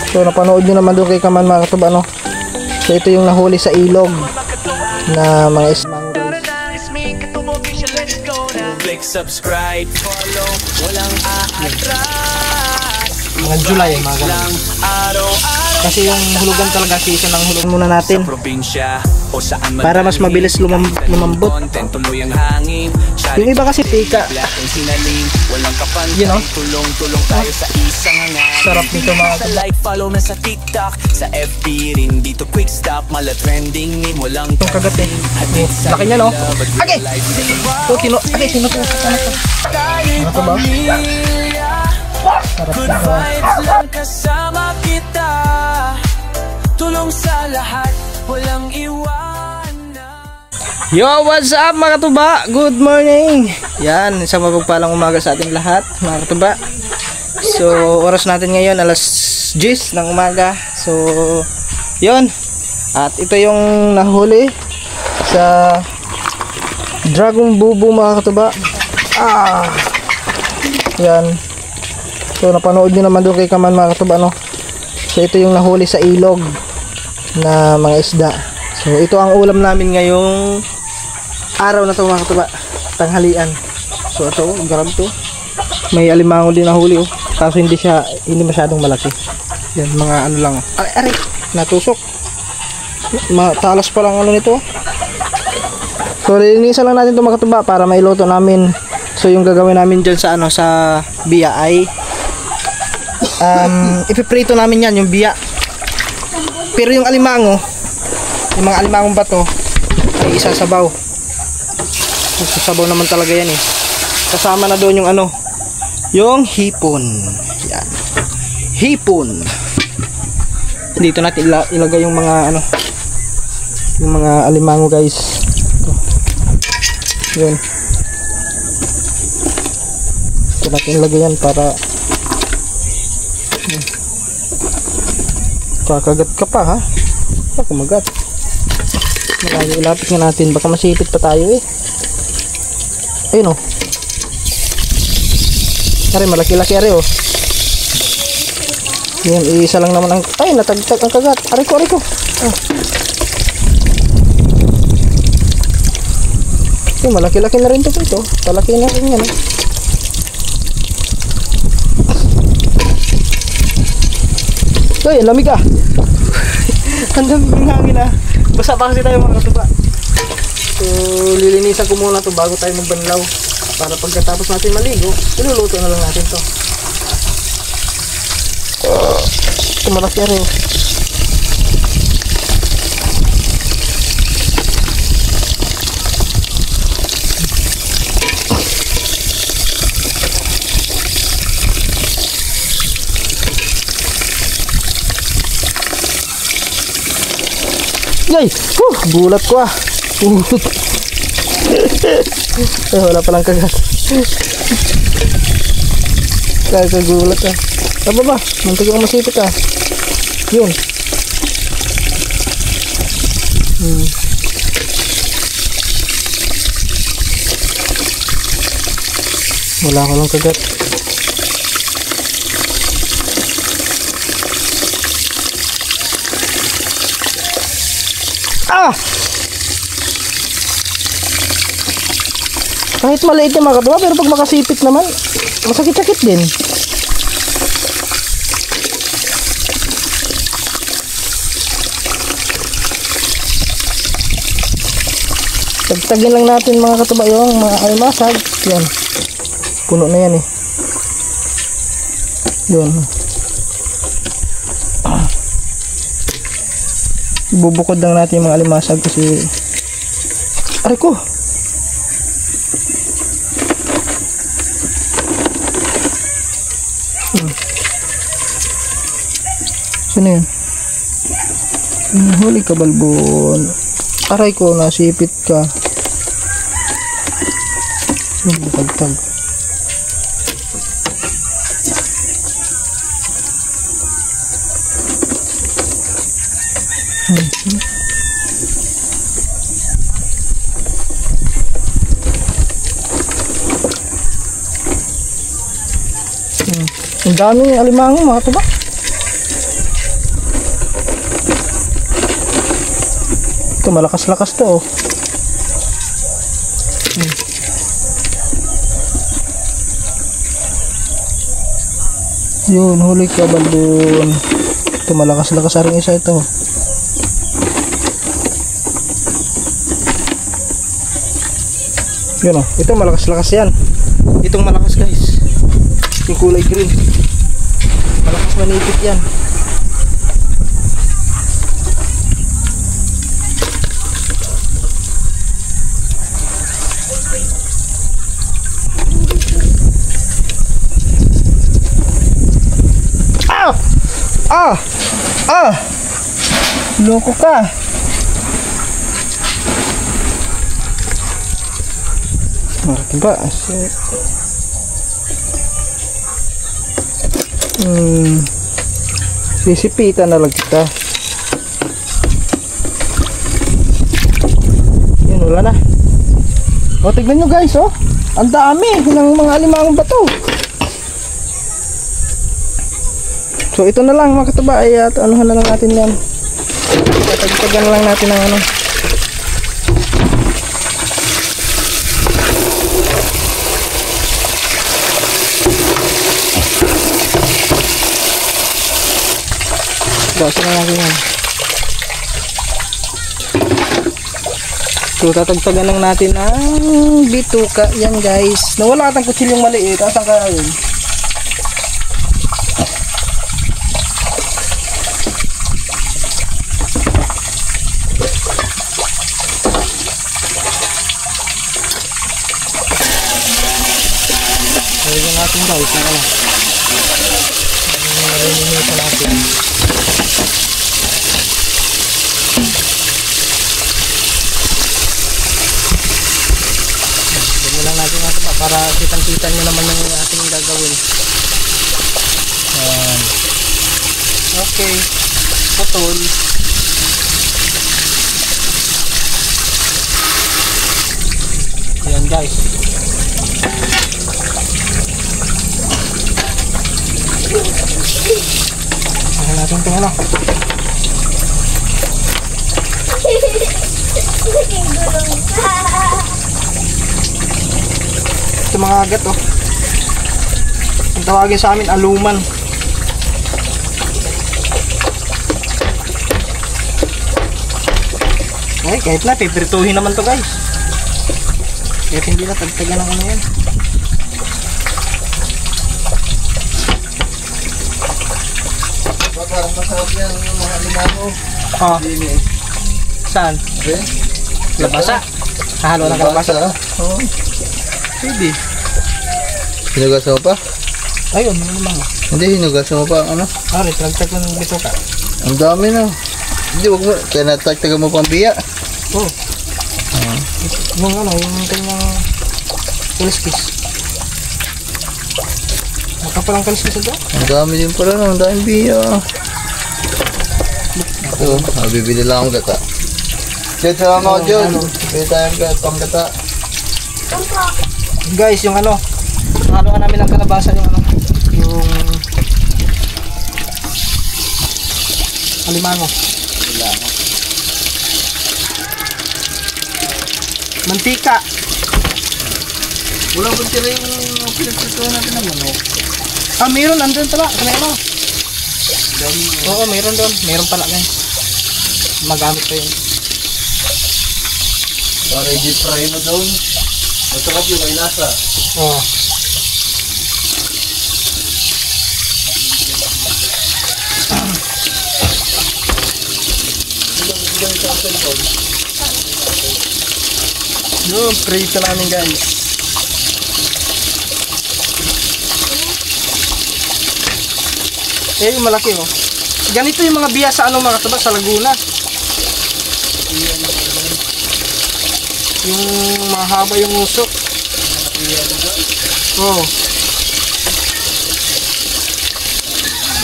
So napanood nyo naman doon kay Kaman mga katuba, no? So ito yung nahuli sa ilog na mga ismang Click subscribe, follow, walang aatras. Mga July, mga ganun. Kasi yung hulugan talaga, season ng hulugan muna natin para mas mabilis lumambot. Yung iba kasi tika, you know, sarap nito mga katuba. Like, follow na sa TikTok, sa FB rin dito, quick stop, mala trending meme, walang itong kagat eh. Laki niya, no? Okay! So, sino po? Ano to ba? Sarap nito. lang kasama kita, tulong sa lahat, walang iwanan. Yo, what's up mga katuba? Good morning! Yan, isang mapagpalang umaga sa ating lahat mga katuba. So, oras natin ngayon alas 10 ng umaga. So, yun. At ito yung nahuli sa Dragon Bubu mga katuba. Yan. So, napanood nyo naman doon kay Kaman mga katuba, no? So, ito yung nahuli sa ilog na mga isda. So, ito ang ulam namin ngayong araw na to mga katuba. Tanghalian. So, ito, grab to. May alimango din nahuli, oh. Kaso hindi masyadong malaki. Yan, mga ano lang. Aray, natusok. Matalas pa lang ano nito. So, linisan lang natin ito mga katuba para mailuto namin. So, yung gagawin namin dyan sa, sa biya ay ipiprito namin yan, yung biya. Pero yung alimango, yung mga alimangong bato, ay isasabaw. Isasabaw naman talaga yan eh. Kasama na doon yung yung hipon. Yan. Hipon. Dito natin ilagay yung mga yung mga alimango guys. Yun. Ito natin ilagay yan para kakagat ka pa, ha? Kumagat. Ilapit nga natin, baka masipit pa tayo eh. Ayun, oh. Ari, malaki-laki ari, oh. Yan, isa lang naman ang natagtag ang kagat. Ari ko. Malaki-laki na rin ito. Palaki na rin yan, eh. Ay, lamig ah. Ang daming hangin ah. Basta pa kasi tayo mga katuba. So, lilinisan ko muna to bago tayo magbanlaw. Para pagkatapos natin maligo, iluluto na lang natin to. Ito malaki rin. Yay! Bulat ko ah. Wala palang kagat. Kakagulat ah. Taba ba? Muntik ko masipit ah. Yun. Wala ko lang kagat. Kahit maliit yung mga katuba, pero pag makasipit naman, masakit-sakit din. Tagtagin lang natin mga katuba yung mga alimasag. Yan. Puno na yan eh. Yun. Bubukod lang natin yung mga alimasag kasi aray ko. Sino yun? Huli ka balbon. Aray ko, nasipit ka. Tagtag. Ang daming alimango mga katuba. Ito malakas-lakas to oh. Yun, huli ka balon. Ito malakas-lakas rin isa ito. Yun oh, ito malakas-lakas yan. Itong malakas guys, yung kulay green, malakas manipit yan. Loko ka. Marami ba? Sisipitan na lang kita. Yan, wala na. O, tignan nyo guys, oh. Ang dami ng mga alimangang bato. So, ito na lang mga kataba. Ay, anuhan na lang natin yan. Tagtagan na lang natin ng ano. Basa na natin yan. So, tatagtagan lang natin ang bituka. Yan guys. Nawala atang kutsilyong maliit. Asan kaya yun? Lagyan natin guys ng ano. Nalinisan natin. Lagyan lang natin natin para kitang-kita nyo naman yung ating gagawin. Okay. Putol. Ayan guys. Ayan natin ito ano. Ito mga agat oh. Ang tawagin sa amin aluman. Okay, kahit na pipirtuhin naman to guys. Kahit hindi na tagtagan ng ano yan. Parang masarap yan yung mga limano. Oh. Saan? Okay. Labasa? Hahalo ng kalabasa? Oo. Pwede. Hinugasan mo pa? Ayun, ano naman. Hindi, hinugasan mo pa ang ano? Ari, tragtag ng bituka. Ang dami na. Hindi, wag mo. Kaya natagtagan mo pang biya. Oh. Yung ano, yung kanyang kaliskis. Makapalang kaliskis ito? Ang dami din pala no. Ang daming biya. Ito, bibili lang akong gata. Jod, sama ko Jod. Bili tayong panggata. Guys, yung ano, haluan namin ng kalabasa yung ano, yung alimano. Mantika. Wala ba tira yung pinagsusuan natin ng manok? Ah, mayroon, andun pala. Ano ano? Oo, mayroon doon. Mayroon pala guys. Magamit pa yun. Para i-deep fry mo doon. Masarap yung may lasa. Oo. Yung prito namin guys. Eh, yung malaki oh. Ganito yung mga biya sa ano mga kataba sa Laguna. Yung mahaba yung usok. Oh.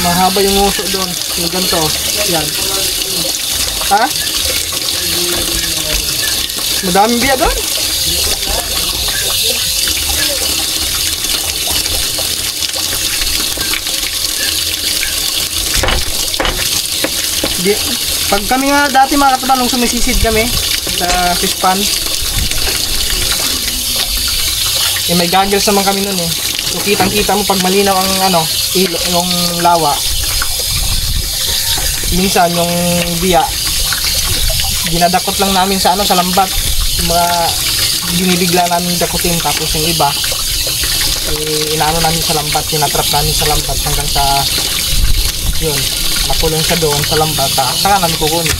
Mahaba yung usok doon. Yung ganito. Yan. Ha? Madaming biya doon. Pag kami nga dati mga katuba, nung sumisisid kami sa fish pond, eh, may goggles naman kami nun eh. So kitang kita mo pag malinaw ang yung lawa. Minsan yung biya, ginadakot lang namin sa sa lambat. Yung mga binibigla namin dakutin, tapos yung iba inaano namin sa lambat, tinatrap namin sa lambat hanggang sa yun, nakulong siya doon sa lambat, saka namin kukunin.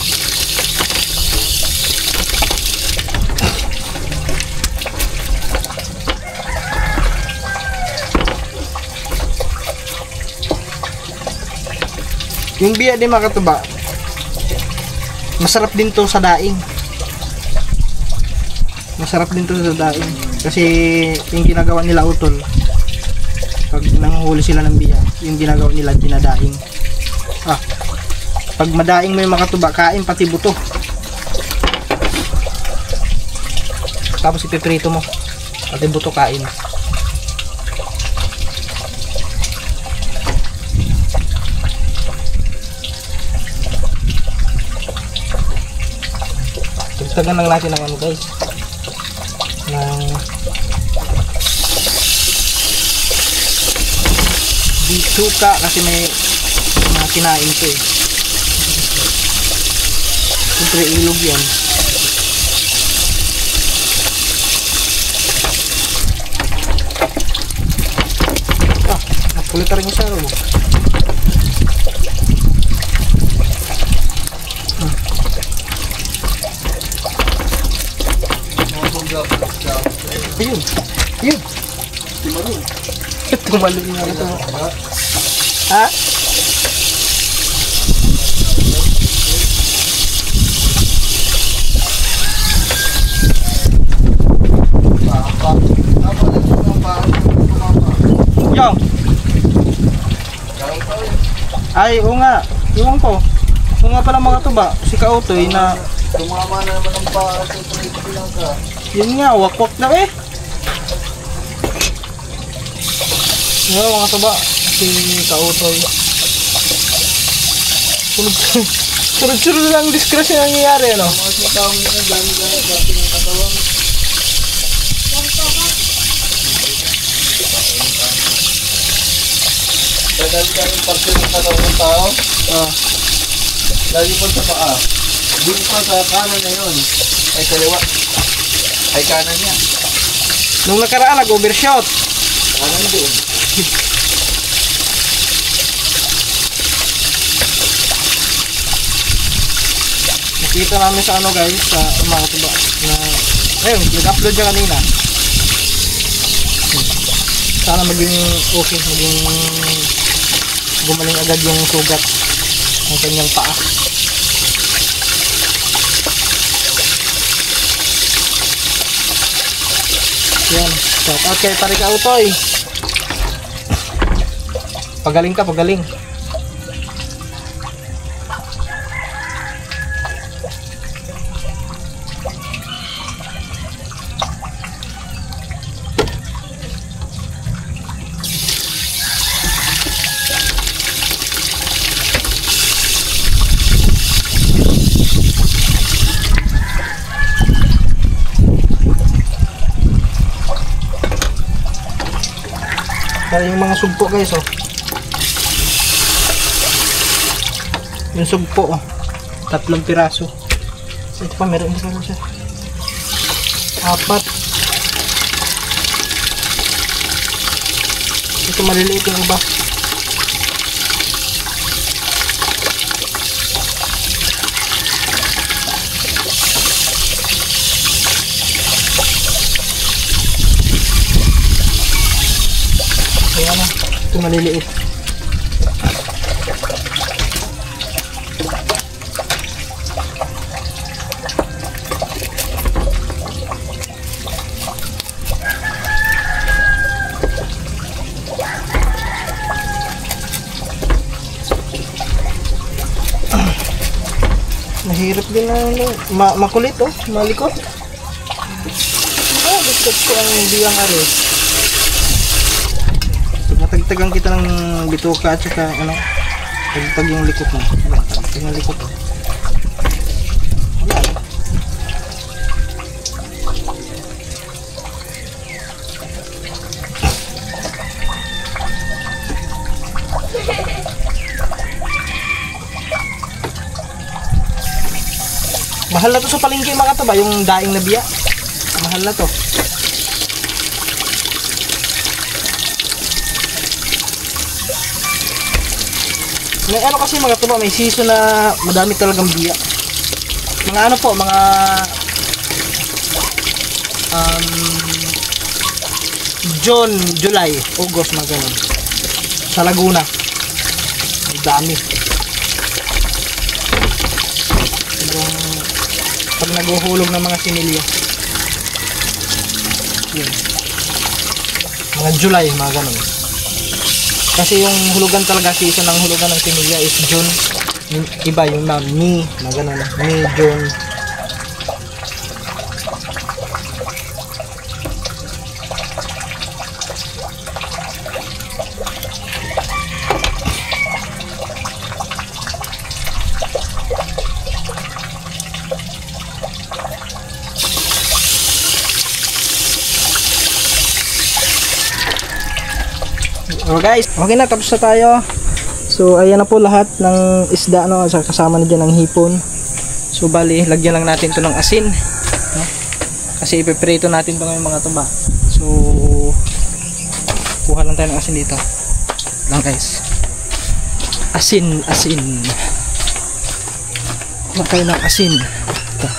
Yung biya din mga katuba, masarap din to sa daing. Masarap din to sa daing. Kasi yung ginagawa nila utol, pag nanghuli sila ng biya, yung ginagawa nila dinadaing. Pag madaing mo yung mga katuba, kain pati buto. Tapos ipiprito mo, pati buto kain. Tagtagan lang natin ng guys, ng bisuka, kasi may mga kinain to eh. Siyempre ilog yan. Nakulit rin yung saro mo. Ayun. Ayun. Tumalun. Tumalun nga ito. Ha? Yo. Ay, oo nga. Iwan ko. Oo nga pala mga tuba. Si Kautoy na tumama na naman ang paa sa lang ka. Yun nga, wakwak na eh. Ngayon mga tuba, si Kautoy. Sunod-sunod lang disgrasya nangyayari, ano? Mga sitaong yun, dami-dami ng katawan. Dami-dami parte ng katawan ng tao. Lagi po sa paa. Dito pa sa kanan na yun. Ay kaliwa. Ay kanan niya. Nung nakaraan, nag-overshot. Kanan doon. Nakita namin sa guys, sa mga tuba na ayun, nag-upload siya kanina. Sana maging okay, maging gumaling agad yung sugat ng kanyang paa. Yan, shout out kay Pare Kautoy. Pagaling ka, pagaling. Kaya yung mga sugpo guys, oh. Yung sugpo, oh. 3 piraso. So, ito pa, meron isa siya. 4. Ito maliliit yung iba. Ayan na, ito maliliit. Mahirap din na makulit, oh, malikot. Gusto ko ang biyang aris. Matagtagan kita ng bituka at saka tagtag yung likot mo. Tingnan likod. Mahal na to sa palengke mga katuba, yung daing na biya. Mahal na to. May ano kasi mga katuba, may season na madami talagang biya. Mga ano po, mga June, July, August, mga ganun. Sa Laguna. May dami. Pag naguhulog ng mga sinilyo. Yun. Mga July, mga ganun. Kasi yung hulugan talaga, season ng hulugan ng sinilyo is June. Yung iba yung May, mga ganun. May, June. So guys, okay na, tapos na tayo. So ayan na po lahat ng isda, no? Kasama na dyan ng hipon. So bali, lagyan lang natin to ng asin, no? Kasi ipiprito natin to ngayon mga tuba. So kuha lang tayo ng asin dito lang guys. Asin. Kuha tayo ng asin. Ito.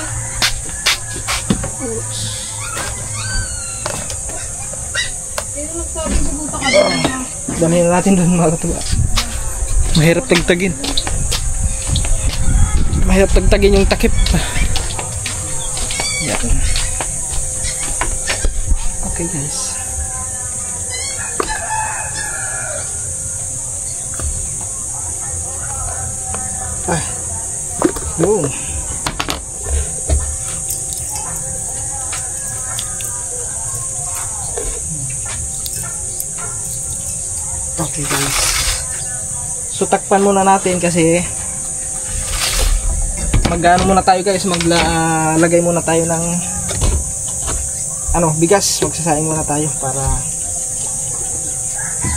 Damihan natin doon mga katuba. Mahirap tagtagin. Mahirap tagtagin yung takip. Yan. Okay guys. Boom. Okay guys, so takpan muna natin kasi mag-ano muna tayo guys, maglagay muna tayo ng bigas. Magsasaing muna tayo para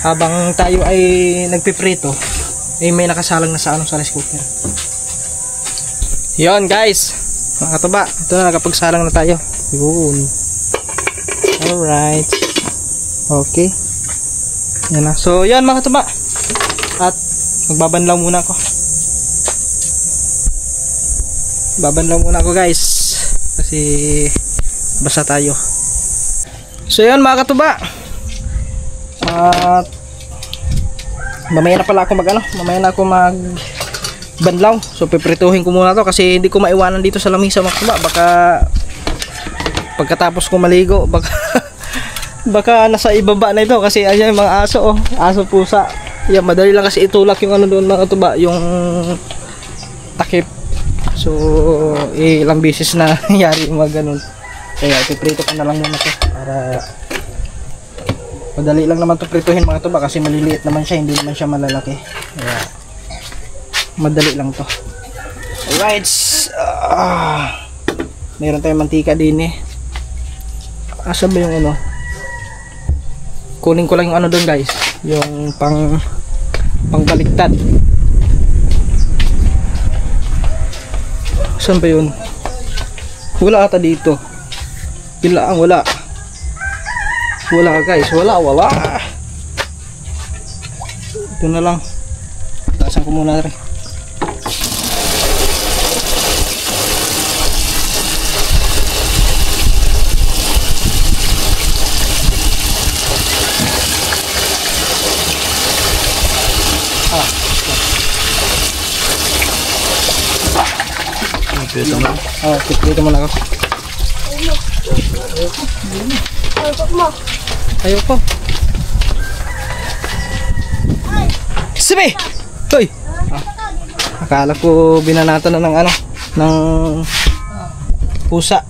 habang tayo ay nagpiprito may nakasalang na sa sa rice cooker. Yon guys, mga katuba, ito na, nakapagsalang na tayo. Yun. Alright, okay. Yan na. So, yan mga katuba. At magbabanlaw muna ako. Babanlaw muna ako guys. Kasi basa tayo. So, yan mga katuba. At mamaya na pala ako magbanlaw. So, piprituhin ko muna to kasi hindi ko maiwanan dito sa lamisa mga katuba. Baka pagkatapos ko maligo, baka nasa ibaba na ito kasi ayan yung mga aso, aso pusa. Yan, madali lang kasi itulak yung doon mga katuba, yung takip. So ilang beses na nangyari yung mga ganun. Kaya ipiprito ko na lang muna ito para madali lang naman ito prituhin mga katuba kasi maliliit naman siya, hindi naman siya malalaki. Kaya madali lang to. Alright, meron tayong mantika din eh. Asa ba yung kunin ko lang yung doon guys, yung pangbaliktad. Saan ba yun? Wala ata dito. Wala guys, wala. Ito na lang, tasan ko muna rin. Dito mo na ako. Ayoko. Sabi! Hoy! Akala ko binanatan na ng pusa.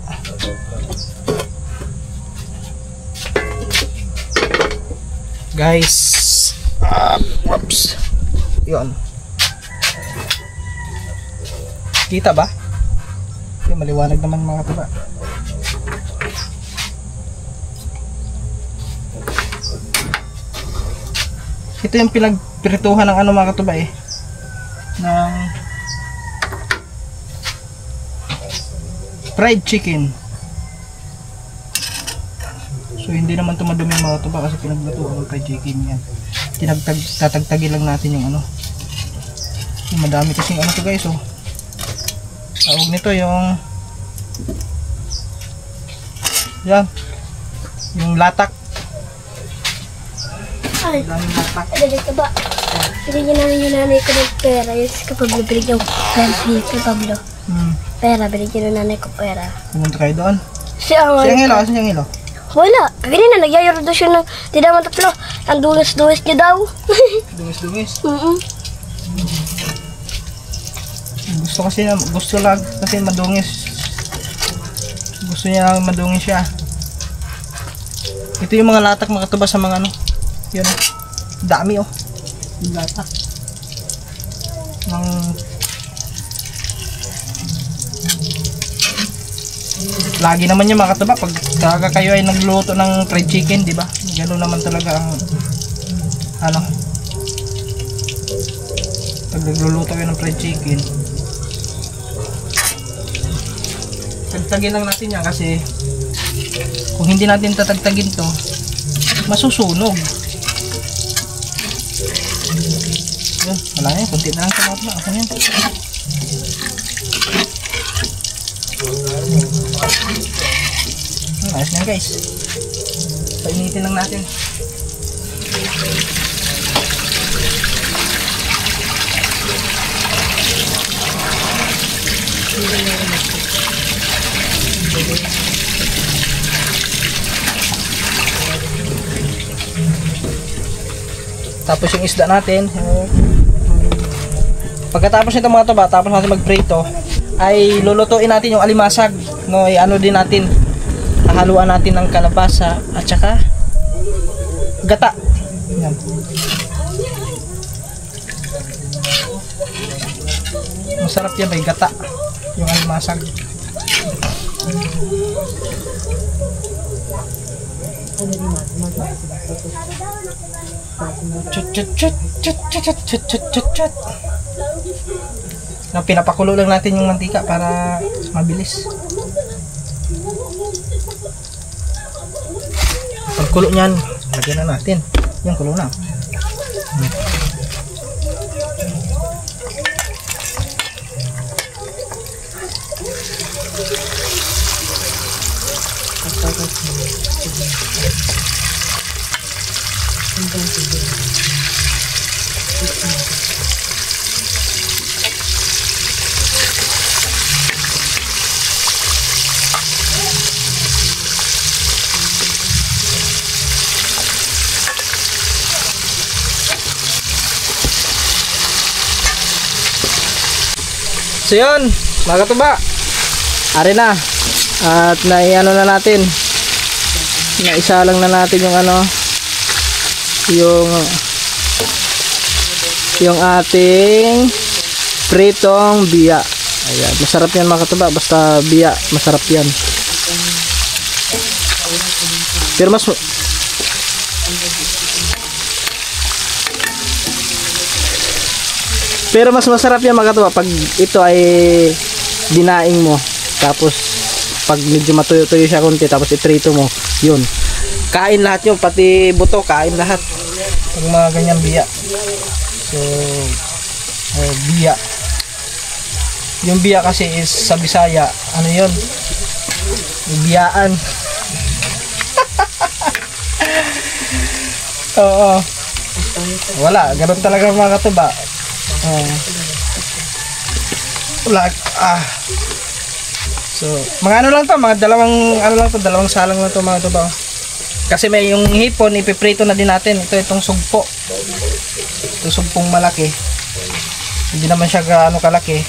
Guys. Whoops. Yun. Kita ba? Okay, maliwanag naman mga katuba. Ito yung pinagprituhan ng ano mga katuba ng fried chicken. So hindi naman ito madumi mga katuba kasi pinaglutuan ng fried chicken yan. Tatagtagin lang natin yung ano. Yung madami kasing ano to guys, oh. Tawag nito yung yan. Yung latak. Ay, Daming latak. dito ba? Binigyan namin yung nanay ko ng pera. Yung si Pablo, binigyan ko kay Pablo. Pera, binigyan ng nanay ko pera. Pumunta kayo doon. Si Angelo. Asan yung ilo? Wala. Ganyan na, nagyayaro daw siya ng di naman tatlo. Ang duwis-duwis niya daw. Dungis-dungis. Gusto lang kasi madungis. Gusto niya lang madungis siya. Ito yung mga latak mga katuba sa mga ano. Yan. Dami oh. Yung latak. Lagi naman yung mga katuba pag kayo ay nagluto ng fried chicken, di ba? Ganoon naman talaga ang ano. Pag nagluluto kayo ng fried chicken, tagtagin lang natin yan kasi kung hindi natin tatagtagin to, masusunog. Yun, wala yan, kunti na lang sa mga asan yan. Ayos na guys, painitin lang natin. Tapos yung isda natin, pagkatapos nito mga tuba, tapos natin mag-prito, ay lulutuin natin yung alimasag, no, ano din natin, haluan natin ng kalabasa at saka gata. Yan. Masarap yan, may gata yung alimasag. Na pinapakulo lang natin yung mantika para mabilis. Pagkulo niyan, lagyan na natin. Yung kulo na. So yun, mga katuba, ari na. At naiano na natin, naisa lang na natin yung ano, yung ating pritong biya. Ayan, masarap yan mga katuba, basta biya, masarap yan. Pero mas masarap yan mga katuba pag ito ay dinaing mo, tapos pag medyo matuyo-tuyo siya konti, tapos iprito mo, yun, kain lahat yun, pati buto, kain lahat yung mga ganyang biya. So biya, yung biya kasi is sa Bisaya, ano yun, biyaan. Oo, wala, ganun talaga mga katuba. So mga ano lang to, mga dalawang salang lang to mga katuba. Kasi may yung hipon, ipiprito na din natin. Itong sugpo, itong sugpong malaki, hindi naman siya gaano kalaki,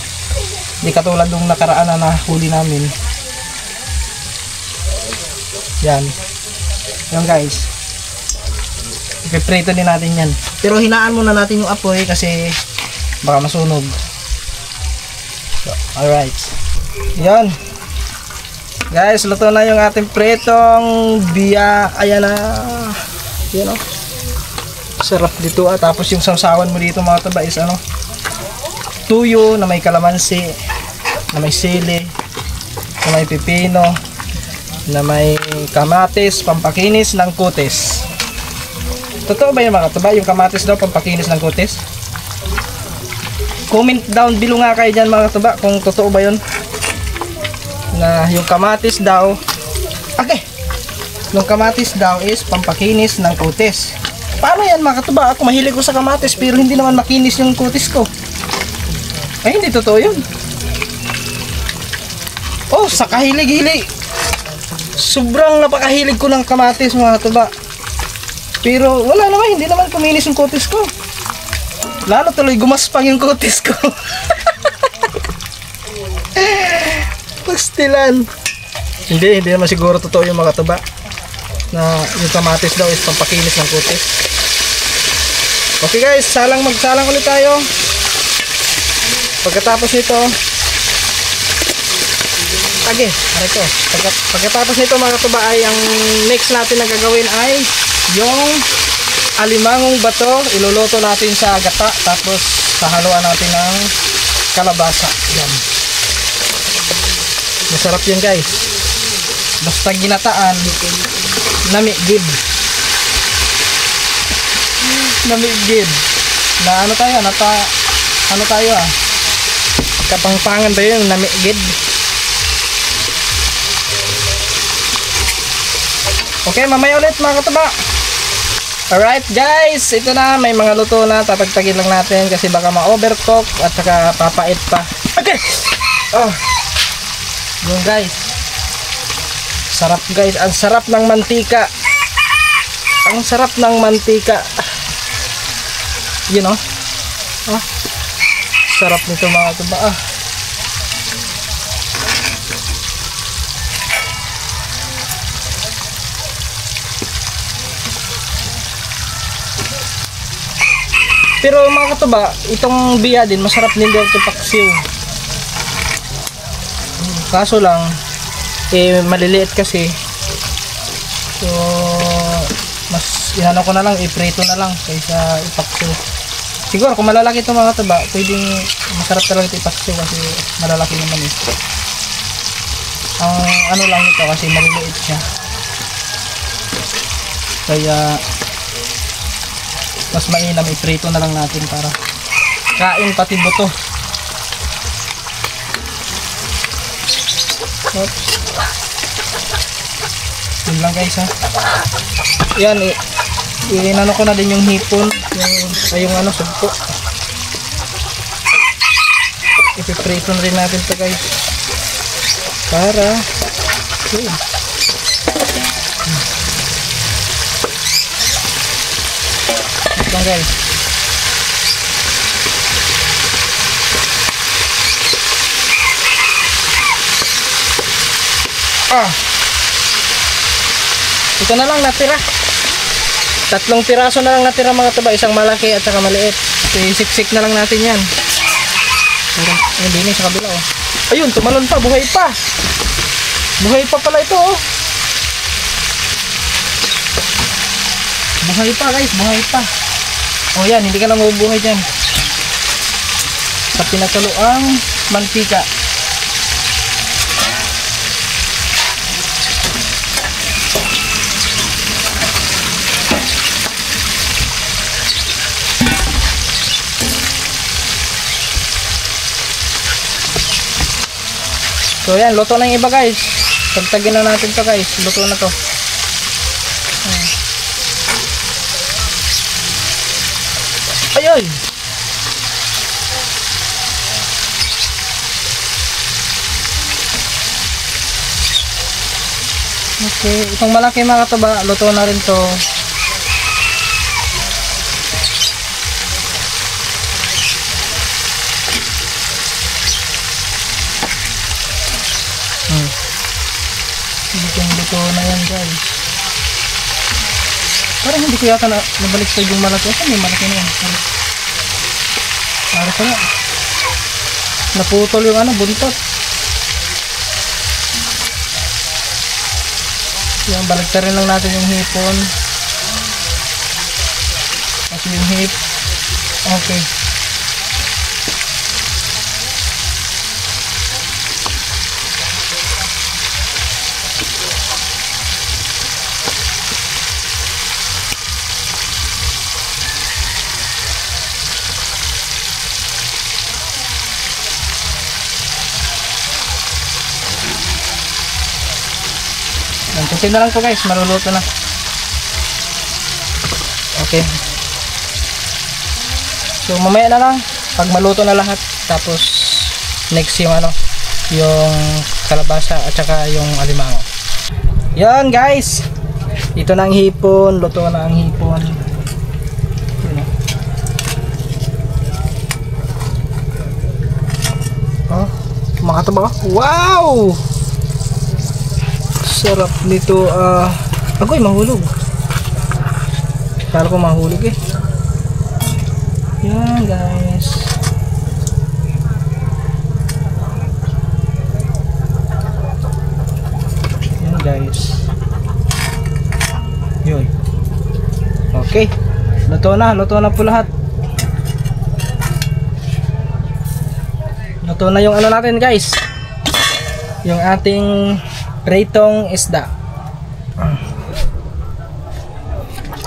hindi katulad nung nakaraan na nahuli namin. Yan guys, ipiprito din natin yan, pero hinaan muna natin yung apoy kasi baka masunog. So, Alright. Yan. Guys, luto na yung ating pretong biyak. Ayan na. Yan o. Sarap dito Tapos yung sausawan mo dito mga taba is ano? Tuyo na may kalamansi, na may sili, na may pipino, na may kamatis, pampakinis ng kutis. Totoo ba yun mga taba? Yung kamatis daw pampakinis ng kutis? Comment down below nga kayo dyan mga taba kung totoo ba yun. Na yung kamatis daw, okay, yung kamatis daw is pampakinis ng kutis. Paano yan mga katuba? Ako mahilig ko sa kamatis pero hindi naman makinis yung kutis ko. Ay hindi totoo yun. Oh, sa kahilig-hilig, sobrang napakahilig ko ng kamatis mga katuba. Pero wala naman, hindi naman kuminis yung kutis ko. Lalo tuloy gumaspang yung kutis ko. Pastilan. Hindi naman siguro totoo yung mga tuba na yung kamatis daw is pampakinis ng kutis. Okay guys, magsalang ulit tayo. Pagkatapos nito, pagkatapos nito mga tuba ay ang next natin na gagawin ay yung alimangong bato. Iluluto natin sa gata tapos sahaluan natin ng kalabasa. Yan. Masarap yun guys. Basta ginataan, namigid. Namigid. Na ano tayo? Ano tayo Kapangpangan tayo yung namigid. Okay, mamaya ulit mga katuba. Alright guys, ito na, may mga luto na, tatagtagin lang natin kasi baka ma-overcook at saka papait pa. Okay! Oh. Yun guys. Sarap guys, ang sarap ng mantika. Ang sarap ng mantika. You know? Oh. Sarap nito mga katuba. Pero mga katuba, itong biya din, masarap din daw itong paksiw. Kaso lang, maliliit kasi. So, mas inano ko na lang, iprito na lang kaysa ipaksiw. Siguro kung malalaki itong mga katuba, pwedeng masarap talaga ito ipaksiw kasi malalaki naman eh. Ang ano lang ito kasi maliliit siya. Kaya mas mainam, iprito na lang natin para kain pati buto. Oops. Yun lang guys Yan, inano ko na din yung hipon, yung ano, sugpo. Ipiprito na rin natin ito guys para yun. Lang guys. Ito na lang natira. 3 piraso na lang natira mga tuba, isang malaki at saka maliit. Isiksik na lang natin yan. Hindi na sa kabila Ayun, tumalon pa, buhay pa. Buhay pa pala ito Buhay pa guys, buhay pa. Yan, hindi ka na mabubuhay dyan. Sa pinakaluang mantika. So yan, luto na yung iba guys. Tagtagin na natin to guys. Luto na to. Ayun. Okay, itong malaki mga katuba, luto na rin to. Luto na yan guys. Parang hindi ko yata nabalik sa yung malaki. May malaki na yan. Para pala. naputol yung ano, buntot. Yan, baligtarin lang natin yung hipon. Kasi yung hip, okay. Kasi na lang to guys, maluluto na. Okay. So mamaya na lang pag maluto na lahat, tapos next yung ano, yung kalabasa at saka yung alimango. Yan guys, ito na ang hipon, luto na ang hipon. Oh, makataba. Wow! Sarap nito. Agoy, mahulog. Kala ko mahulog eh. Yan guys. Yan guys. Yun. Okay. Luto na po lahat. Luto na yung ano natin guys. Yung ating pritong isda.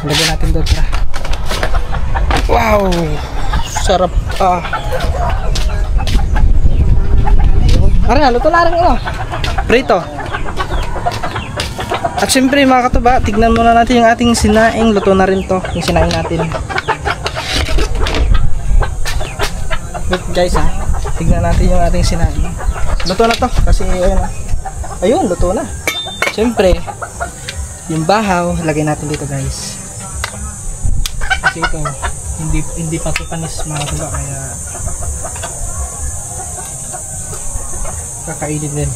Lagyan natin doon. Wow! Sarap. Aray, luto na rin ito. Prito. At syempre mga katuba, tignan muna natin yung ating sinaing. Luto na rin to. Yung sinaing natin. Wait guys ha. Tignan natin yung ating sinaing. Luto na to. Kasi ayun ha. Ayun, luto na. Siyempre, yung bahaw, lagay natin dito guys. Kasi ito, hindi pa ito panis mga tuba, kaya kakainin din.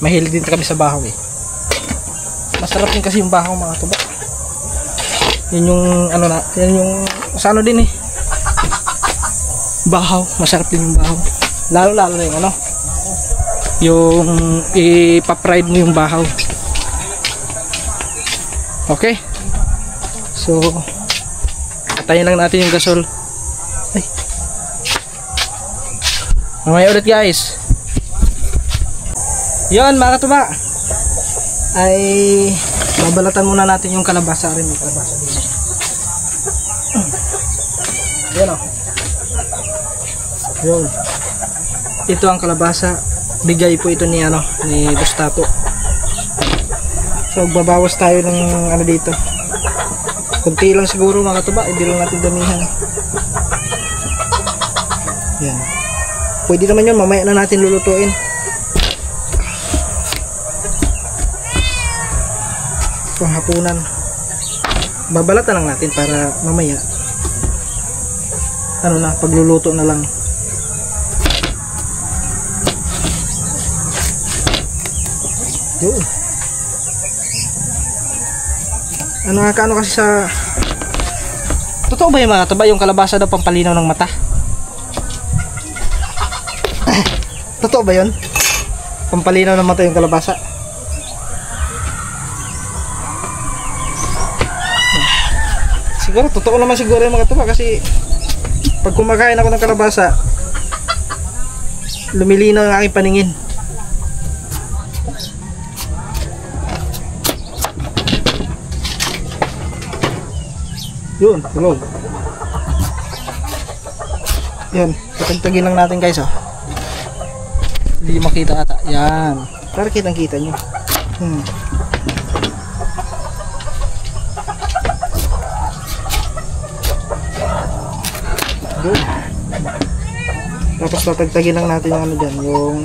Mahilig din kami sa bahaw eh. Masarap din kasi yung bahaw mga tuba. Yun yung ano na, yan yung sa ano din eh. Bahaw, masarap din yung bahaw. Lalo na yung ano, yung ipa-fried mo yung bahaw. Okay. So patayin lang natin yung gasol. Ay. Mamaya ulit guys. Yun mga katuba, ay babalatan muna natin yung kalabasa rin. Yung kalabasa din. Yan o. Yun. Ito ang kalabasa. Bigay po ito ni ano, ni Tostato. So babawas tayo ng ano dito. Kunti lang siguro mga katuba, hindi lang natin damihan. Yan. Pwede naman yun, mamaya na natin lulutuin. Panghapunan. Babalatan lang natin para mamaya ano na, pagluluto na lang. Yun. Ano kasi sa totoo ba yung mga katuba, yung kalabasa daw pampalinaw ng mata? Totoo ba yun? Pampalinaw ng mata yung kalabasa? Siguro, totoo naman siguro yung mga katuba, kasi pag kumakain ako ng kalabasa, lumilinaw ang aking paningin. Yun, tulog. Yan, patagtagin lang natin guys oh. Hindi makita ata. Yan, para kitang kita nyo. Good. Tapos tatagtagin lang natin yung ano dyan, yung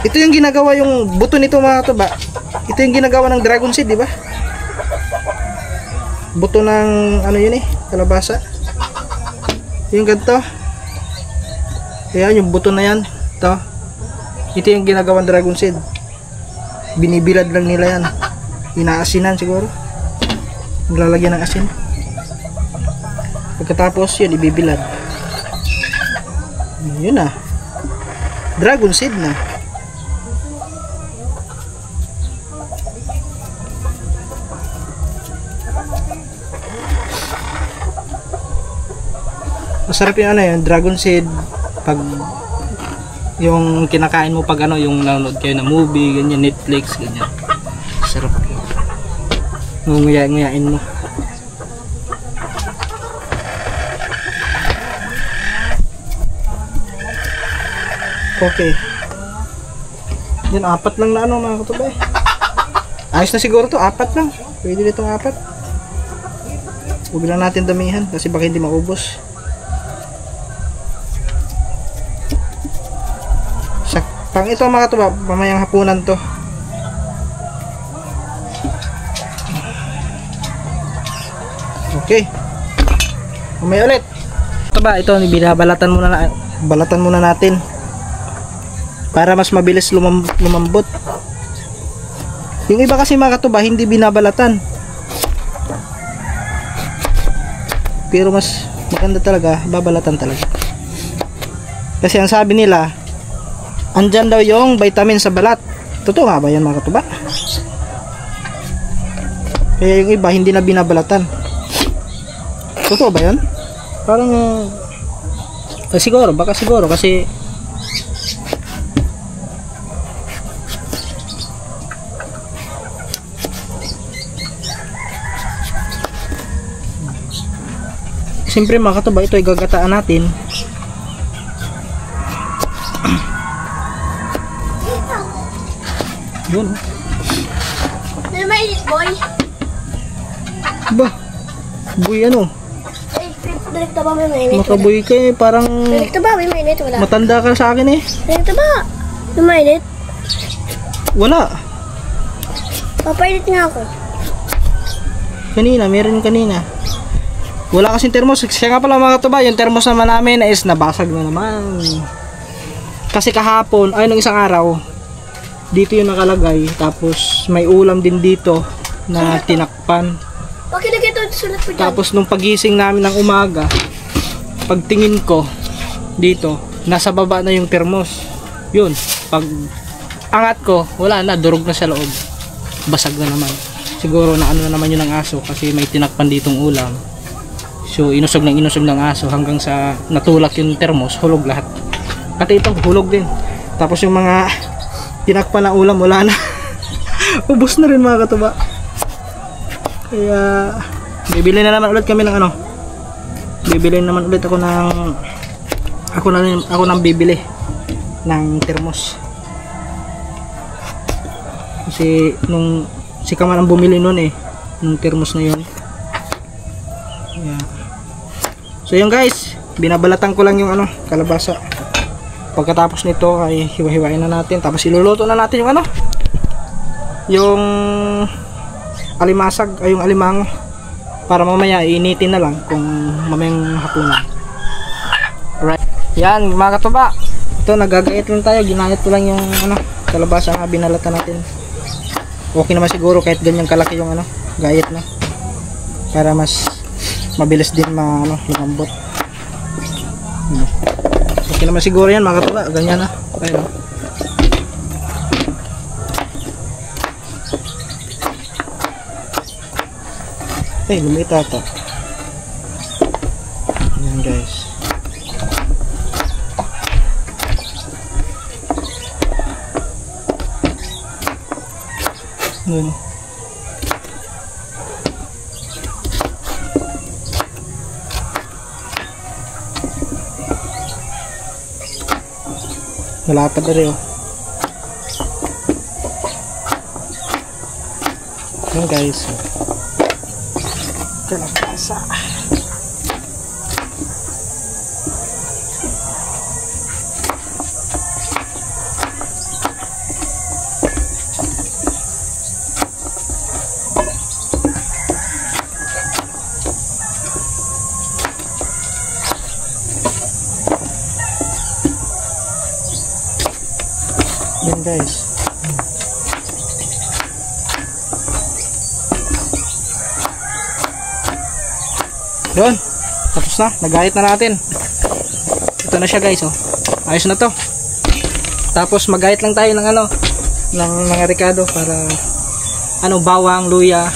ito yung ginagawa, yung buto nito mga katuba. Ito yung ginagawa ng dragon seed, di ba? Buto ng ano yun eh, kalabasa. Yung ganito. Ayan, yung buto na yan. Ito yung ginagawang dragon seed. Binibilad lang nila yan. Inaasinan siguro. Nilalagyan ng asin. Pagkatapos yun, ibibilad. Yun na. Dragon seed na. Masarap yung ano yun, dragon seed pag yung kinakain mo pag ano, yung nanonood kayo na movie, ganyan, Netflix, ganyan. Sarap yun. Nguyain mo. Okay. Yan, 4 lang na ano mga katuba eh. Ayos na siguro to, 4 lang. Pwede ditong 4. Huwag lang natin damihan kasi baka hindi maubos. Pang ito mga katuba, mamayang hapunan to. Okay. Mamaya ulit. Katuba, ito binabalatan muna natin. Para mas mabilis lumambot. Yung iba kasi mga katuba, hindi binabalatan. Pero mas maganda talaga, babalatan talaga. Kasi ang sabi nila, andyan daw yung vitamin sa balat. Totoo nga ba yan mga katuba? Kaya yung iba hindi na binabalatan. Totoo ba yan? Parang siguro, baka siguro kasi siyempre mga katuba, ito ay gagataan natin. Yun. May mainit, boy. Ba? Boy ano? Eh, direkta ba may mainit? Makaboy ka eh, parang Direkta ba may mainit? Wala. matanda ka sa akin eh. Direkta ba? May mainit? Wala. Papainit nga ako. Kanina, meron kanina. Wala kasing thermos. Siya nga pala mga katuba, yung thermos naman namin is nabasag na naman. Kasi kahapon, ay nung isang araw, dito yung nakalagay. Tapos may ulam din dito na tinakpan. Bakit ito sulat ko dyan? Tapos nung pagising namin ng umaga, pagtingin ko dito, nasa baba na yung thermos. Yun, pag angat ko, wala na, durog na sa loob. Basag na naman. Siguro na ano na naman yun ng aso kasi may tinakpan ditong ulam. So inusog ng aso hanggang sa natulak yung thermos, hulog lahat. Pati ito, hulog din. Tapos yung mga tinakpan na ulam, wala na. Ubus na rin mga katuba. Kaya bibili na naman ulit kami ng ano. Bibili naman ulit ako ng bibili ng thermos. Kasi nung si Kaman ang bumili noon eh, nung thermos na yun. Yeah. So yun guys, binabalatan ko lang yung ano, kalabasa. Pagkatapos nito ay hiwa-hiwain na natin. Tapos iluluto na natin yung ano, yung alimasag ay yung alimango. Para mamaya iinitin na lang kung mamayang hapunan. Alright. Yan mga katuba. Ito nagagayat lang tayo. Ginayat ko lang yung ano, kalabasa na binalatan natin. Okay naman siguro kahit ganyan kalaki yung ano, gayat na. Para mas mabilis din lumambot. Okay naman siguro yan mga katuba, ganyan na. Ayun. Ay, lumita ito. Ayan guys. Ayan. Malapad na rin oh. Ayan guys. Kalabasa. Yan guys. Yun. Tapos na. Nagayat na natin. Ito na siya guys, oh. Ayos na to. Tapos magayat lang tayo ng ng mga ricado para bawang, luya.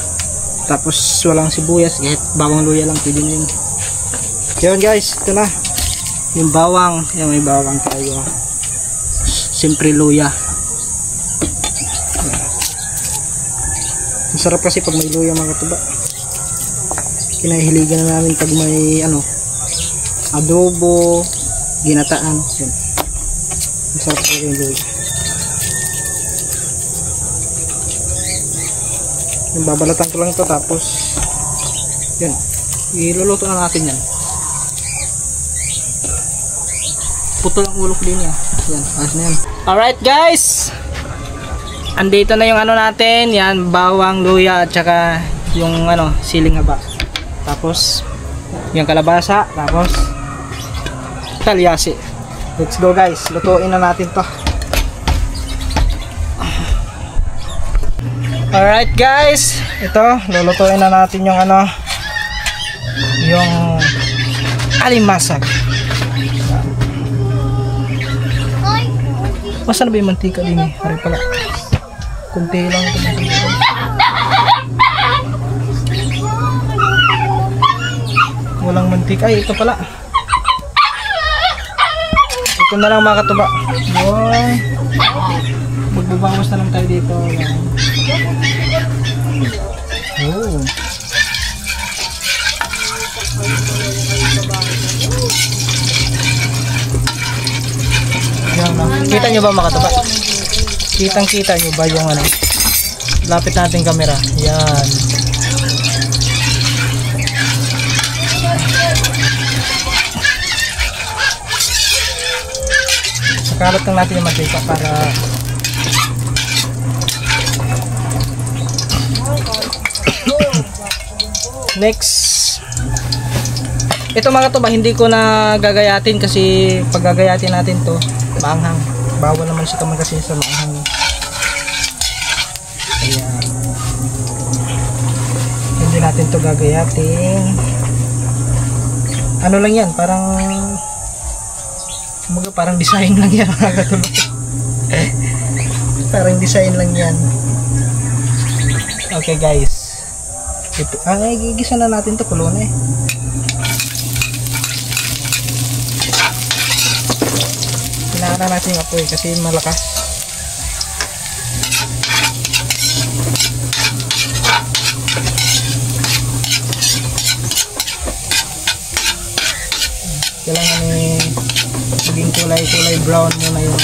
Tapos walang sibuyas, kahit bawang luya lang pwede na yun. Yun guys, ito na. Yung bawang, yan, may bawang tayo. Siyempre luya. Ang sarap kasi pag may luya mga katuba. Kinahiligan na namin pag may adobo, ginataan. Yan. Masarap talaga yung luya. Yung babalatan ko lang ito tapos yun, iluluto na natin yan. Putol ang ulo ko din yan. Yan, ayos na yan. Alright guys, andito na yung natin. Yan, bawang, luya at saka yung siling haba. Tapos yung kalabasa. Tapos talyasi. Let's go guys, lutuin na natin to. Alright guys, ito lulutuin na natin yung yung alimasag. Masa na ba yung mantika din eh? Hari pala. Kunti lang ito. Walang mantika. Ay, ito pala. Ito na lang mga katuba. Yun. Magbabawas na lang tayo dito. Oh. Kita nyo ba mga katuba? Kitang kita nyo ba yung lapit natin camera. Yan. Sakalot lang natin yung mantika para next. Ito mga katuba, hindi ko na gagayatin kasi pag gagayatin natin to maanghang. Bawal naman si kaman kasi sa maanghang. Ayan. Hindi natin to gagayatin. Ano lang yan, parang design lang yan mga katuba. Parang design lang yan. Okay guys. Ito, gigisa na natin to, kulo na eh. Kailangan natin yung apoy kasi malakas. Kailangan maging kulay brown muna yung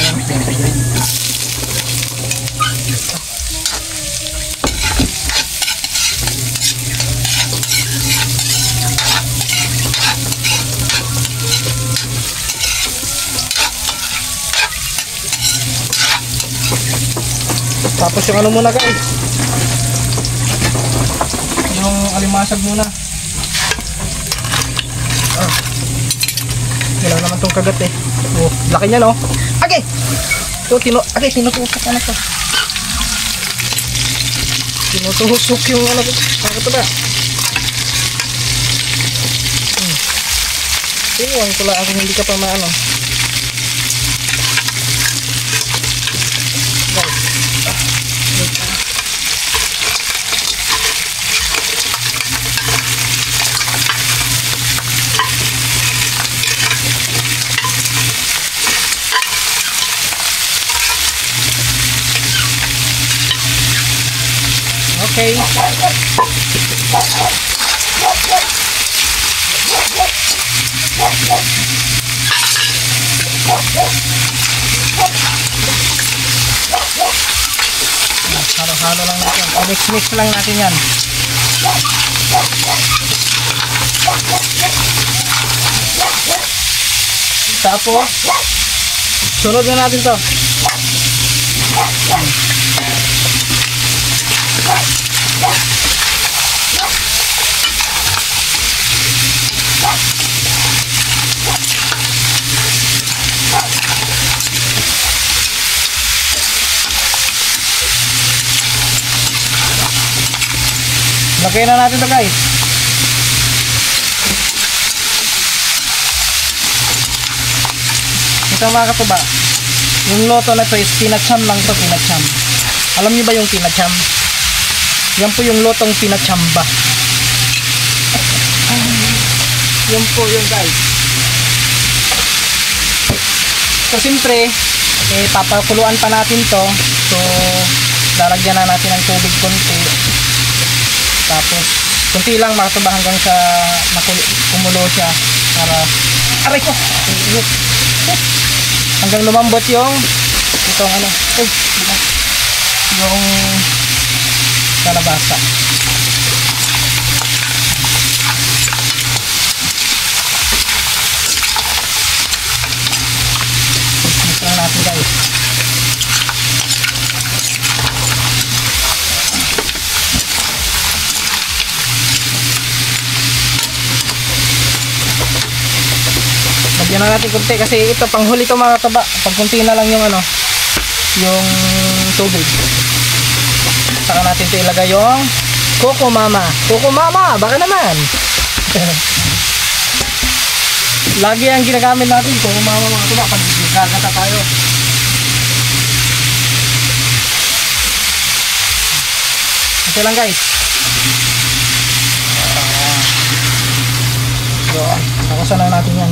tapos yung muna guys, yung alimasag muna. Wala naman tong kagat eh. Oh, laki niya no. Okay. Tinutusok na to. Tinutusok yung bakit ba? Iwan ko lang ako hindi ka pa maano. Okay. Halo-halo lang natin. Mix lang natin yan. Tapos sunod na natin to. Lagay na natin to guys. Ito mga katuba, yung loto na to is pinacham lang to, pinacham. Alam niyo ba yung pinacham? Yan po yung lotong pinachamba. Yan po yun guys. So siyempre, papakuluan pa natin to. So lalagyan na natin ng tubig konti. Tapos konti lang mga katuba hanggang sa kumulo siya para aray ko hanggang lumambot yung itong ano yung kalabasa. Mix lang natin guys. Lagyan na natin kunti kasi ito panghuli to mga katuba. Pag kunti na lang yung ano, yung tubig. Saka natin ito ilagay yung Coco Mama. Coco Mama, baka naman. Lagi ang ginagamit natin Coco Mama mga katuba pag gagata tayo. Ito lang guys. So, takusan na natin yan.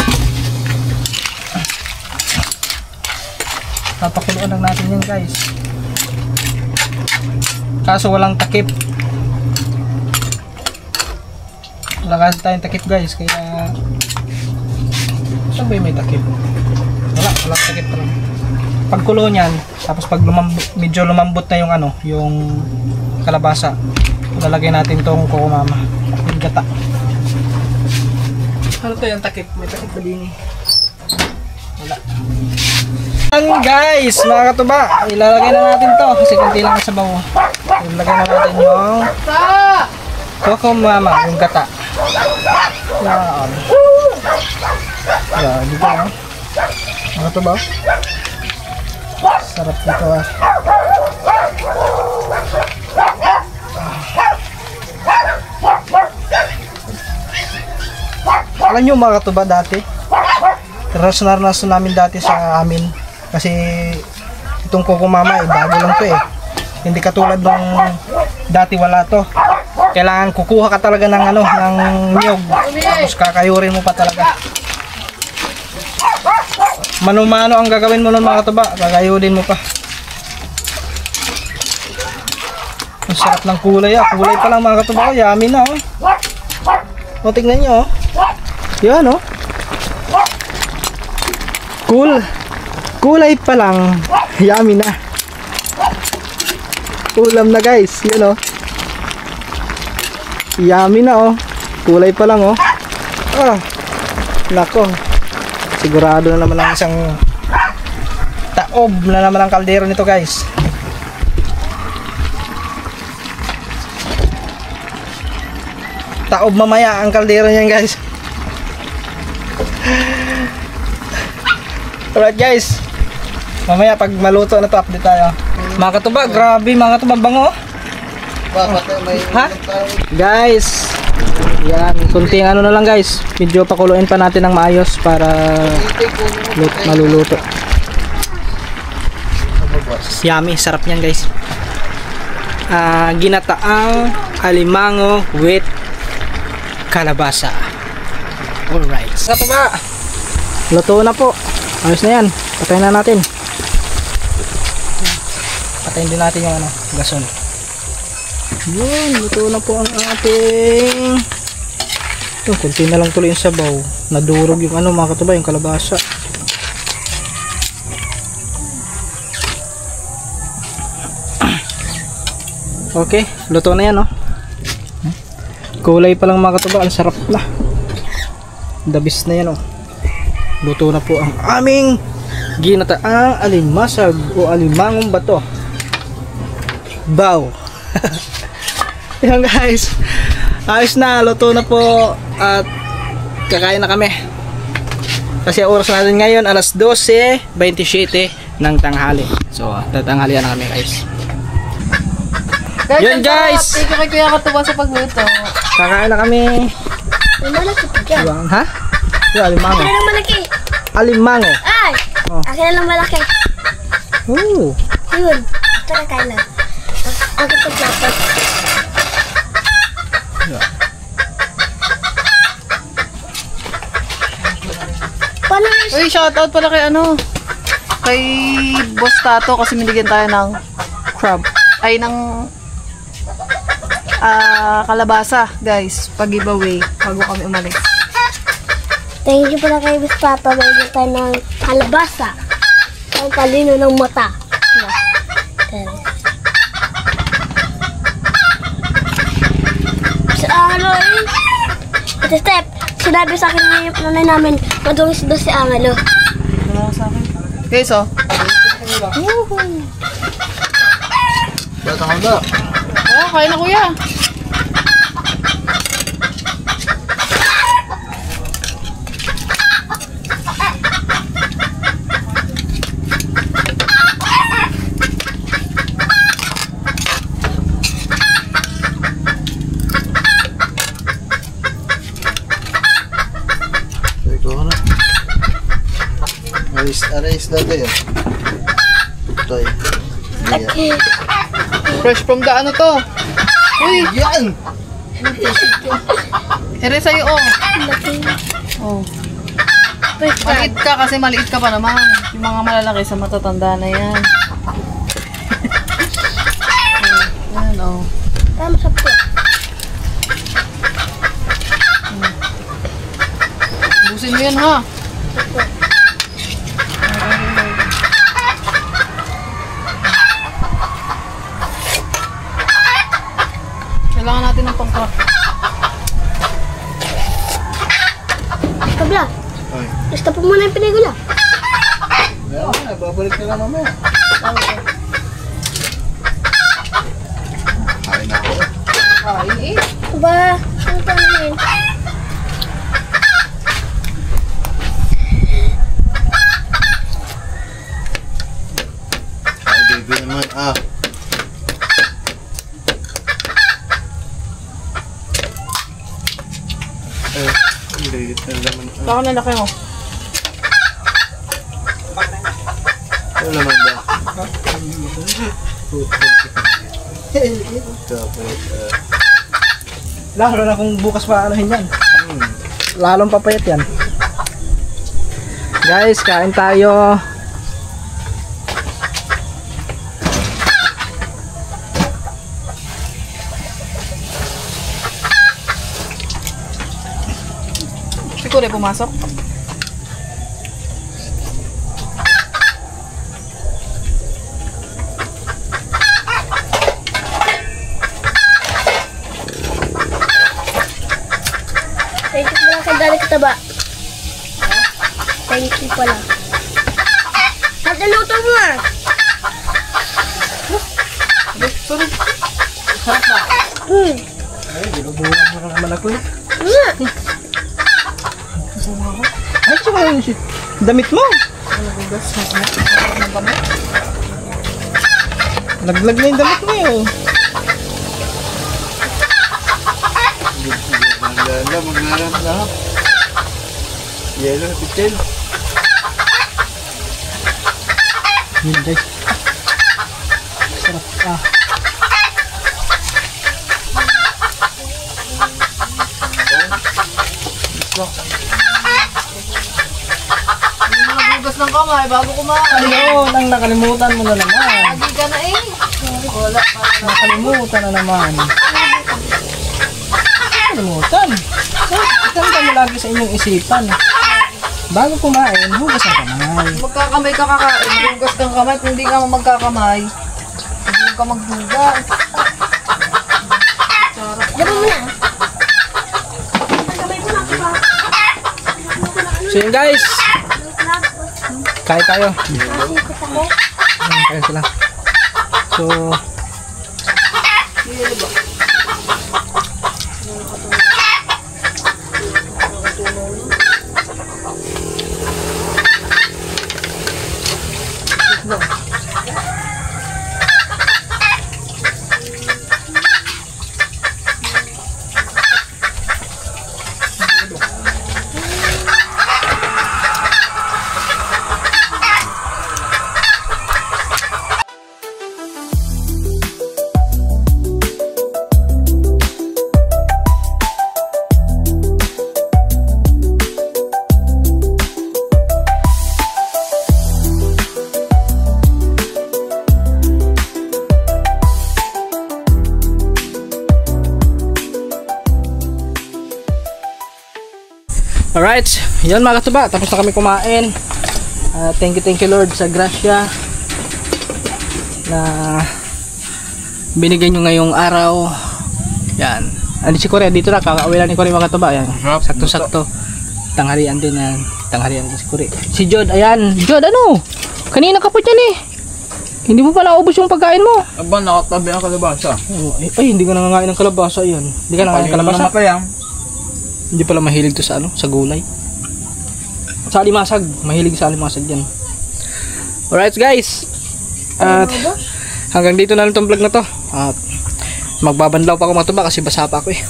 Papakuluan lang natin yan guys. Kaso walang takip. Wala kasi tayong takip guys. Kaya saan ba yung may takip? Walang takip pa lang. Pagkulo nyan, tapos pag medyo lumambot na yung ano, yung kalabasa, lalagay natin tong Coco Mama. Yung gata. Ano to yung takip? May takip ba din eh? Wala. Guys, mga katuba, ilalagay na natin to kasi kunti lang sa bawo. Ilalagay na natin yung Coco Mama, yung gata. Yan. Yan, dito na. Mga katuba. Sarap nito ah. Alam nyo mga katuba dati, naranasan namin dati sa amin. Kasi itong Coco Mama bago lang to eh. Hindi katulad nung dati wala to. Kailangan kukuha ka talaga ng ano, ng niyog. Tapos kakayurin mo pa talaga. Mano-mano ang gagawin mo nun mga katuba, kakayurin mo pa. Ang sarap ng kulay ah. Kulay pa lang mga katuba ko, yummy na oh. O tignan nyo oh. Yan oh. Cool. Kulay pa lang, yummy na. Ulam na guys, yun oh. Yummy na oh. Kulay pa lang oh. Ah, nako. Sigurado na naman ang isang taob na naman ang kaldero nito guys. Taob mamaya ang kaldero niyan guys. Alright guys, mamaya pag maluto na to update tayo. Mga katuba, grabe mga katuba, bango. Ha? Guys, yan, kunting ano na lang guys. Medyo pakuluin pa natin ng maayos para maluluto. Yummy, sarap niyan guys. Ginataang alimango with kalabasa. Alright. Katuba, luto na po. Ayos na yan. Patayin na natin. Patayin din natin yung ano, gason. Yun, luto na po ang ating. Ito, kunti na lang tuloy yung sabaw. Nadurog yung ano mga katuba, yung kalabasa. Okay, luto na yan oh. Kulay pa lang mga katuba, ang sarap na. Dabis na yan oh. Luto na po ang aming ginataang alimasag o alimangong bato. Baw. Yan guys. Ayos na, luto na po at kakain na kami. Kasi oras natin ngayon alas 12:27 ng tanghali. So, tatanghalian na kami guys. Yun guys. Thank you kay Kuya Katuba sa pagluto. Kakain na kami. May malaki pa dyan. Ha? Yung alimango. Ano malaki? Alimango. Ay! Oh. Akin na lang malaki. Oh. Yun. Tsaka kain lang. Akin ito plato. Paano yun? Uy, shoutout pala kay kay Boss Tato kasi binigyan tayo ng crab. Ay, ng kalabasa, guys. Pag-giveaway bago kami umalis. Thank you pala kay Miss Papa. Mayroon tayo ng kalabasa. Ang talino ng mata. Diba? Ate Step, sinabi sa akin ng nanay namin, madungis doon si Angelo. Wala sa akin. Guys, oh. Bata ka ba? Oh, kain na kuya. Aris dati yun. Toy. Fresh from the to. Uy, Yan! ere sa'yo, oh. Oh. Maliit ka kasi maliit ka pa naman. Yung mga malalaki sa matatanda na yan. Yan, oh. Tama sa po. Busin mo yan, ha? Kailangan natin ng pangkrak. Kabla, Ay. gusto po muna yung pinigula. Yan, babalik ka lang mamaya. Kain na ako. Kain eh. Aba, ano pa naman? Ay, baby naman. Liit na laman. Baka na laki mo. Ano naman ba? Lalo na kung bukas pa anuhin yan. Lalong papayat yan. Guys, kain tayo. Siguro ay pumasok. Thank you pala kay Dali Kataba. Thank you pala. At naluto mo nga. Sorry. Sarap na. Ay, binubuhan mo ng malakulit. Ay, tsaka yung shit. Damit mo. Laglag na yung damit mo yun. Maglalang na. Yellow, pitil. Yun guys. Sarap. Hindi mo nagugas ng kamay bago kumain. Ayun, ang nakalimutan mo na naman. Lagi ka na eh. Wala pa. Nakalimutan na naman. Nakalimutan. Itanda mo lagi sa inyong isipan. Bago kumain, hugas ang kamay. Magkakamay ka kakain. Magugas kang kamay. Kung hindi ka magkakamay, hindi ka maghugas. Diba mo na? So yun guys. Kain tayo. Kain sila. So, Alright, yun mga katuba, tapos na kami kumain. Thank you Lord sa grasya na binigay nyo ngayong araw. Yan. Ano si Korea dito na, kakauwi lang ni Korea mga katuba. Yan. Sakto-sakto. Tanghalian din yan. Tanghalian din si Korea. Si Jod, ayan. Jod, ano? Kanina ka po dyan eh. Hindi mo pala ubos yung pagkain mo. Aba, nakatabi ang kalabasa. Ay, hindi ka nangangain ng kalabasa yan. Hindi ka nangangain ng kalabasa? Hindi pala mahilig to sa ano, sa gulay. Sa alimasag, mahilig sa alimasag yan. Alright guys. At hanggang dito na lang tong vlog na to. At magbabanlaw pa ako mga tuba kasi basa pa ako eh.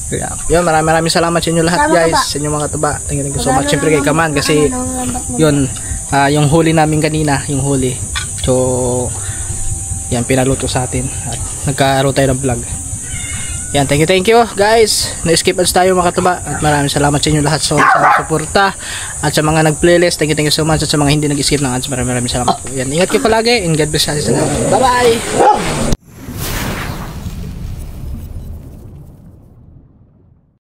Kaya, yun, maraming salamat sa inyo lahat guys, sa inyo mga tuba. Thank you so much. Siyempre kay Kaman kasi yun, yung huli namin kanina, yung huli. So, yan, pinaluto sa atin. At nagkaroon tayo ng vlog. Yan, thank you guys. Na-skip ads tayo mga katuba. At maraming salamat sa inyo lahat sa suporta. At sa mga nag-playlist, thank you so much. At sa mga hindi nag-skip ng ads, maraming salamat po. Yan, ingat kayo palagi and God bless us. Bye bye.